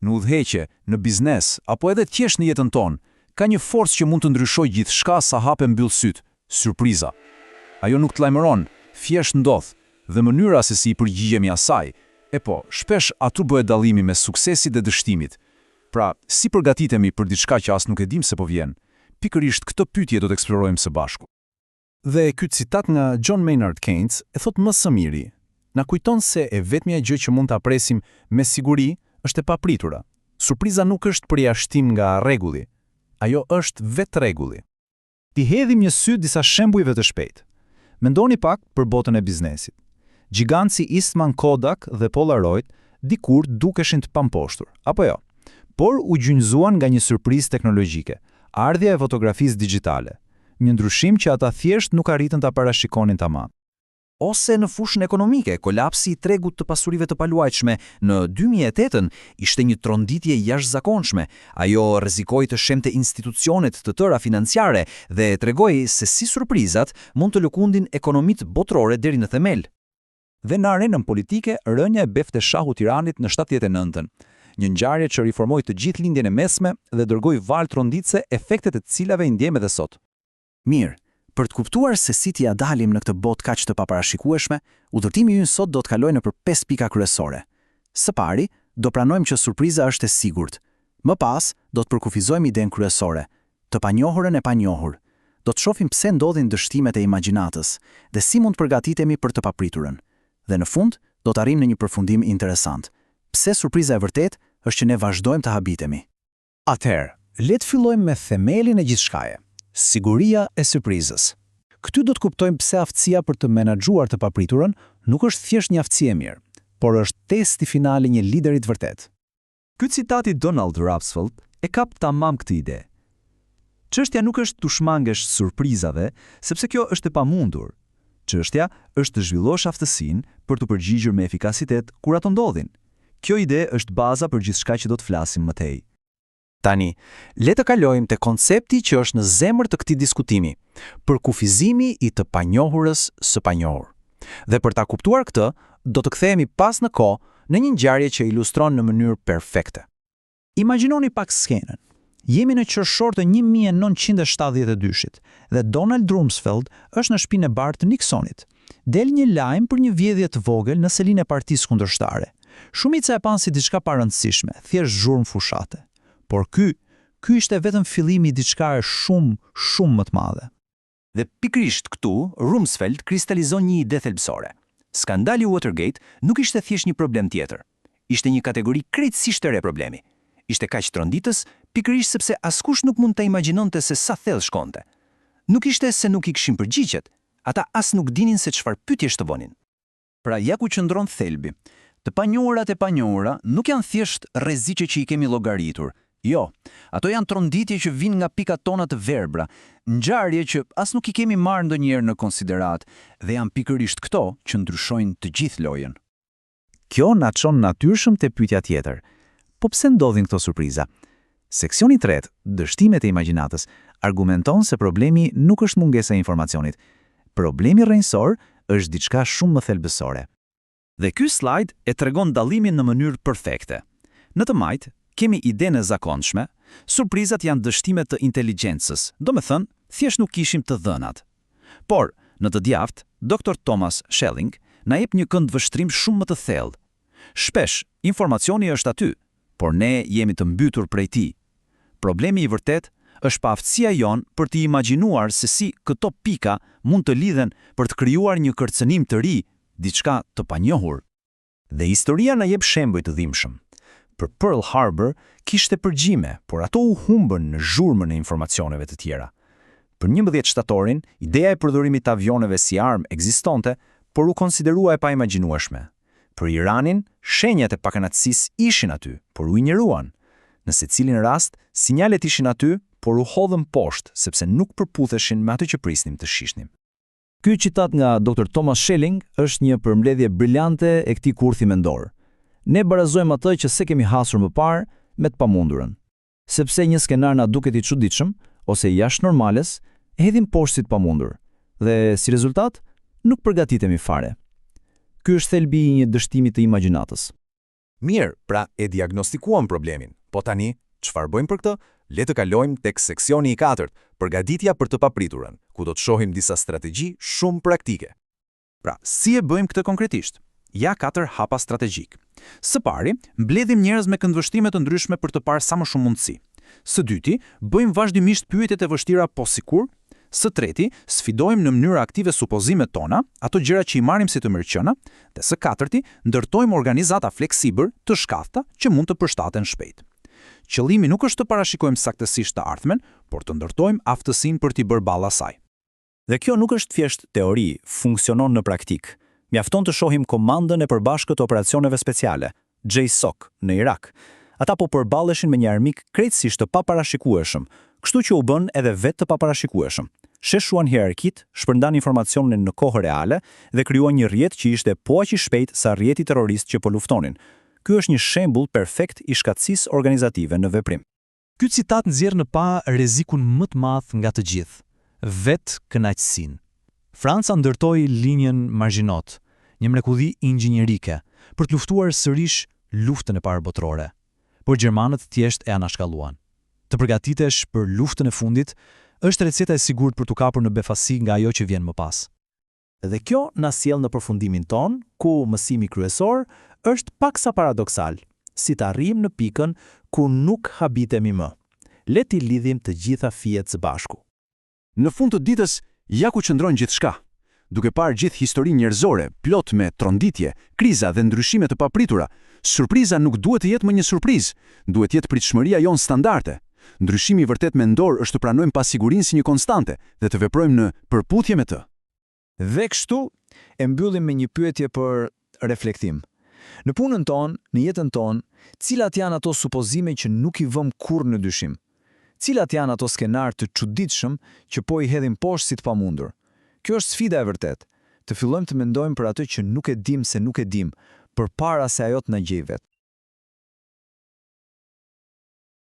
në udhëheqje, në biznes, apo edhe thjesht në jetën tonë, ka një forcë që mund të ndryshojë gjithçka sa hape mbyll syt, surpriza. Ajo nuk të lajmëron, thjesht ndodh, dhe mënyra se si I përgjigjemi asaj, shpesh aty bëhet dallimi mes suksesit dhe dështimit. Pra, si përgatitemi për diçka që as nuk e dim se po vjen? Pikërisht këtë pyetje do të eksplorojmë së bashku. Dhe ky citat nga John Maynard Keynes e thot më së miri. Na kujton se e vetmja gjë që mund ta presim me siguri është e papritura. Surpriza nuk është përjashtim nga rregulli. Ajo është vetë rregulli. Ti hedhim një sy disa shembujve të shpejtë. Mendoni pak për botën e biznesit. Gjigant si Eastman Kodak dhe Polaroid dikur dukeshin të pamposhtur, apo jo? Por u gjynjëzuan nga një surprizë teknologjike, ardhja e fotografisë digjitale, një ndryshim që ata thjesht nuk arritën ta parashikonin tamam. Ose në fushën ekonomike, kolapsi I tregut të pasurive të paluajtshme në 2008 ishte një tronditje jashtëzakonshme. Ajo rrezikoi të shemte institucionet të tëra financiare dhe tregoi se si surprizat mund të lëkundin ekonomitë botërore deri në themel. Dhe në arenën politike, rënja e Befte Shahu Tiranit në 79-ën, një ngjarje që riformoi të gjithë lindjen e mesme dhe dërgoi valë tronditëse efektet e të cilave I ndjejmë edhe sot. Mirë, për të kuptuar se si t'ia dalim në këtë botë kaq të paparashikueshme, udhëtimi ynë sot do të kalojë nëpër 5 pika kryesore. Së pari, do pranojmë që surpriza është e sigurt. Më pas, do të përkufizojmë idenë kryesore, të panjohurën e panjohur. Do të shohim pse ndodhin dështimet e imagjinatës dhe si mund të përgatitemi për të papriturën. Dhe në fund, do të arrijmë në një përfundim interesant. Pse surpriza e vërtet është që ne vazhdojmë të habitemi. Atëherë, le të fillojmë me themelin e gjithçkaje. Siguria e surprizës. Këtu do të kuptojmë pse aftësia për të menaxhuar të papriturën nuk është thjesht një aftësi e mirë, por është testi final I një lideri të vërtet. Ky citat I Donald Rumsfeld e kap tamam këtë ide. Çështja nuk është të shmangesh surprizave, sepse kjo është e pamundur. Çështja është të zhvillosh aftësinë për të përgjigjur me efikasitet kur ato ndodhin. Kjo ide është baza për gjithçka që do të flasim më tej. Tani, le të kalojmë te koncepti që është në zemër të këtij diskutimi, përkufizimi I të panjohurës së panjohur. Dhe për ta kuptuar këtë, do të kthehemi pas në kohë në një ngjarje që ilustron në mënyrë perfekte. Imagjinoni pak skenën. Jemi në qershor të 1972-shit dhe Donald Rumsfeld është në shtëpinë e barë të Nixonit. Del një lajm për një vjedhje të vogël në selinë e partisë kundërshtare. Shumica e pan si diçka pa rëndësishme, thjesht zhurmë fushate. Por ky ishte vetëm fillimi I diçkaje shumë më të madhe. Dhe pikërisht këtu, Rumsfeld kristalizon një ide thelbësore. Skandali Watergate nuk ishte thjesht një problem tjetër. Ishte një kategori krejtësisht të re problemi. Ishte kaq tronditës, pikërisht sepse askush nuk mund të imagjinonte se sa thellë shkonte. Nuk ishte se nuk I kishin përgjigjet, ata as nuk dinin se çfarë pyetjesh të vonin. Pra ja ku qëndron thelbi. Të panjohurat e panjohura nuk janë thjesht rreziqe që I kemi llogaritur. Jo, ato janë tronditje që vijnë nga pikat tona të verbra, ngjarje që as nuk I kemi marrë ndonjëherë në konsiderat dhe janë pikërisht këto që ndryshojnë të gjithë lojën. Kjo na çon natyrshëm te pyetja tjetër. Po pse ndodhin këto surpriza? Seksioni I tretë, dështimet e imagjinatës, argumenton se problemi nuk është mungesa e informacionit. Problemi rrënjësor është diçka shumë më thelbësore. Dhe ky slajd e tregon dallimin në mënyrë perfekte. Në të majtë, kemi idenë e zakonshme, surprizat janë dështimet të inteligjencës, domethënë, thjesht nuk kishim të dhënat. Por, në të djathtë, Dr. Thomas Schelling na jep një këndvështrim shumë më të thellë. Shpesh, informacioni është aty, por ne jemi të mbytur prej tij. Problemi I vërtet është pa aftësia jon për të imagjinuar se si këto pika mund të lidhen për të krijuar një kërcënim të ri, diçka të panjohur. Dhe historia na jep shembuj të dhimbshëm. Për Pearl Harbor kishte përgjime, por ato u humbën në zhurmën e informacioneve të tjera. Për 11 shtatorin, ideja e përdorimit të avioneve si armë ekzistonte, por u konsiderua e paimagjinueshme. Për Iranin, shenjat e pakënaqësisë ishin aty, por u injoruan. Në secilin rast, sinjalet ishin aty, por u hodhën poshtë sepse nuk përputheshin me atë që prisnim të shihnim. Ky citat nga Dr. Thomas Schelling është një përmbledhje briliante e këtij kurthi mendor. Ne barazojmë atë që se kemi hasur më parë me të pamundurën. Sepse një skenar na duket I çuditshëm ose jashtë normales, hedhim poshtë si të pamundur dhe si rezultat nuk përgatitemi fare. Ky është thelbi I një dështimi të imagjinatës. Mirë, pra e diagnostikuam problemin. Po tani, çfarë bëjmë për këtë? Le të kalojmë tek seksioni i 4, përgatitja për të papriturën, ku do të shohim disa strategji shumë praktike. Pra, si e bëjmë këtë konkretisht? Ja 4 hapa strategjik. Së pari, mbledhim njerëz me këndvështrime të ndryshme për të parë sa më shumë mundësi. Së dyti, bëjmë vazhdimisht pyetjet e vështira po sikur. Së treti, sfidojmë në mënyrë aktive supozimet tona, ato gjëra që i marrim si të mirëqëna, dhe së katërti, ndërtojmë organizata fleksibël të shkathta që mund të përshtaten shpejt. Qëllimi nuk është të parashikojmë saktësisht të ardhmen, por të ndërtojmë aftësinë për t'i bërë ballë asaj. Dhe kjo nuk është thjesht teori, funksionon në praktik. Mjafton të shohim komandën e përbashkët të operacioneve speciale, JSOC, në Irak. Ata po përballeshin me një armik krejtësisht të paparashikueshëm, kështu që u bën edhe vetë të paparashikueshëm. Sheshuan hierarkit, shpërndan informacionin në kohë reale dhe krijuan një rrjet që ishte po aq i shpejt sa rrjeti terrorist që po luftonin. Ky është një shembull perfekt i shkatësisë organizative në veprim. Ky citat nxjerr në pa rrezikun më të madh nga të gjithë, vetë kënaqësinë. Franca ndërtoi linjën Maginot, një mrekulli inxhinierike, për të luftuar sërish luftën e parë botërore. Por gjermanët thjesht e anashkalluan. Të përgatitesh për luftën e fundit është receta e sigurt për t'u kapur në befasi nga ajo që vjen më pas. Dhe kjo na sjell në përfundimin ton, ku mësimi kryesor është paksa paradoksal, si të arrijmë në pikën ku nuk habitemi më. Le t'i lidhim të gjitha fijet së bashku. Në fund të ditës, ja ku qëndron gjithçka. Duke parë gjithë historinë njerëzore, plot me tronditje, kriza dhe ndryshime të papritura, surpriza nuk duhet të jetë më një surprizë, duhet të jetë pritshmëria jonë standarde. Ndryshimi i vërtet mendor është të pranojmë pasigurinë si një konstante dhe të veprojmë në përputhje me të. Dhe kështu e mbyllim me një pyetje për reflektim. Në punën tonë, në jetën tonë, cilat janë ato supozime që nuk i vëm kurrë në dyshim? Cilat janë ato skenar të çuditshëm që po i hedhim poshtë si të pamundur? Kjo është sfida e vërtet. Të fillojmë të mendojmë për atë që nuk e dim se nuk e dim, përpara se ajo të na gjejë vetë.